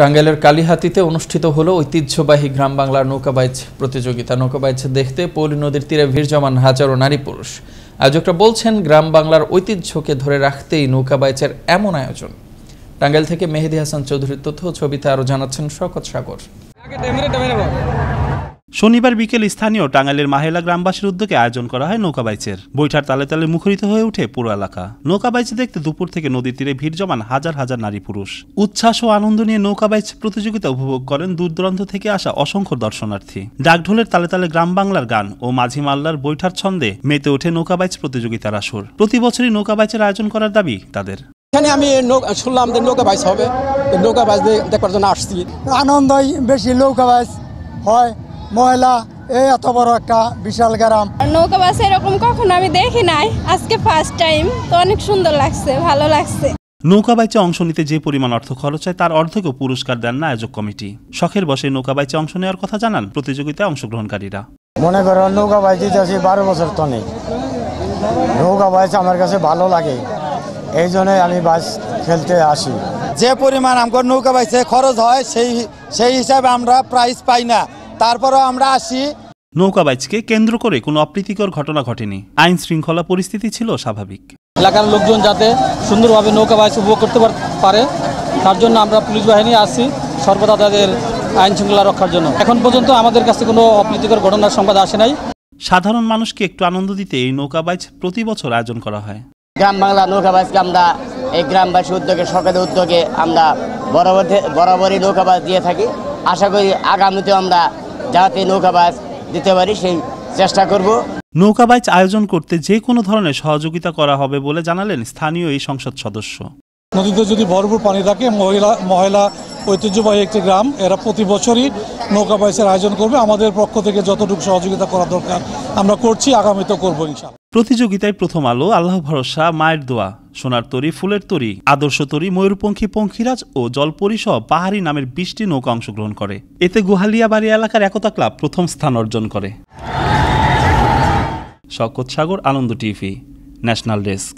টাঙ্গাইলের কালিহাতীতে অনুষ্ঠিত হলো ঐতিহ্যবাহী গ্রাম বাংলার নৌকাবাইজ প্রতিযোগিতা। নৌকাবাইজ দেখতে পৌলী নদীর তীরে ভিড় জমান হাজারো নারী পুরুষ। আয়োজকরা বলছেন, গ্রাম বাংলার ঐতিহ্যকে ধরে রাখতেই নৌকাবাইজের এমন আয়োজন। টাঙ্গাইল থেকে মেহেদী হাসান চৌধুরীর তথ্য ছবিতে আরো জানাচ্ছেন শওকত সাগর। শনিবার বিকেল স্থানীয় টাঙ্গাইলের মাহেলা গ্রামবাসীর উদ্যোগে আয়োজন করা হয় নৌকাবাইচের। বৈঠার তালে তালে মুখরিত হয়ে ওঠে পুরো এলাকা। নৌকাবাইচ দেখতে দুপুর থেকে নদীর তীরে ভিড় জমান হাজার হাজার নারী পুরুষ। উচ্ছ্বাস ও আনন্দ নিয়ে নৌকাবাইচ প্রতিযোগিতা উপভোগ করেন দূর দূরান্ত থেকে আসা অসংখ্য দর্শনার্থী। ডাকঢোলের তালে তালে গ্রাম বাংলার গান ও মাঝি মাল্লার বৈঠার ছন্দে মেতে ওঠে নৌকাবাইচ প্রতিযোগিতার আসর। প্রতি বছরই নৌকাবাইচের আয়োজন করার দাবি তাদের। এখানে আমি শুনলাম যে নৌকাবাইচ হবে, নৌকাবাইচ দেখবার জন্য আসছি। আনন্দই বেশি, নৌকাবাইচ হয় মহিলা এত বড় একটা বিশাল গ্রাম। নৌকাবাইচ এরকম কখনো আমি দেখি নাই, আজকে ফার্স্ট টাইম, তো অনেক সুন্দর লাগছে, ভালো লাগছে। নৌকাবাইচে অংশ নিতে যে পরিমাণ অর্থ খরচ হয় তার অর্ধেকও পুরস্কার দেন না আয়োজক কমিটি। শখের বসে নৌকাবাইচে অংশ নেওয়ার কথা জানান প্রতিযোগিতায় অংশগ্রহণকারীরা। মনে করো নৌকাবাইচ দিতেছি 12 বছর তনে। নৌকাবাইচ আমার কাছে ভালো লাগে, এই জন্যই আমি বাইচ খেলতে আসি। যে পরিমাণ আমার নৌকাবাইচে খরচ হয় সেই হিসাবে আমরা প্রাইজ পাই না, তারপরও আমরা আসি। নৌকাবাইচকে কেন্দ্র করে কোনো অপ্রীতিকর ঘটনা ঘটেনি। আইন শৃঙ্খলা পরিস্থিতি ছিল স্বাভাবিক। এলাকার লোকজন যাতে সুন্দরভাবে নৌকাবাইচ উপভোগ করতে পারে, তার জন্য আমরা পুলিশ বাহিনী আসি সর্বদা তাদের আইন শৃঙ্খলা রক্ষার জন্য। এখন পর্যন্ত আমাদের কাছে কোনো অপ্রীতিকর ঘটনার সংবাদ আসে নাই। সাধারণ মানুষকে একটু আনন্দ দিতে এই নৌকাবাইচ প্রতি বছর আয়োজন করা হয়। গ্রাম বাংলা নৌকাবাইচকে আমরা এই গ্রামবাসী উদ্যোগে, সরকারের উদ্যোগে আমরা বরাবরই নৌকাবাইচ দিয়ে থাকি। আশা করি আগামীতেও আমরা যাতে নৌকাবাইচ দিতে পারি সেই চেষ্টা করব। নৌকাবাইচ আয়োজন করতে যে কোনো ধরনের সহযোগিতা করা হবে বলে জানালেন স্থানীয় এই সংসদ সদস্য। নদীতে যদি ভরপুর পানি থাকে, মহিলা ঐতিহ্যবাহী একটি গ্রাম, এরা প্রতি বছরই নৌকাবাইচের আয়োজন করবে। আমাদের পক্ষ থেকে যতটুকু সহযোগিতা করা দরকার আমরা করছি, আগামীতেও করবো ইনশাআল্লাহ। প্রতিযোগিতায় প্রথম আলো, আল্লাহ ভরসা, মায়ের দোয়া, সোনার তরী, ফুলের তরী, আদর্শ তরী, ময়ূরপঙ্খী, পঙ্খিরাজ ও জলপরী সহ পাহাড়ি নামের 20টি নৌকা অংশগ্রহণ করে। এতে গোহালিয়াবাড়ি এলাকার একতা ক্লাব প্রথম স্থান অর্জন করে। শওকত সাগর, আনন্দ টিভি, ন্যাশনাল ডেস্ক।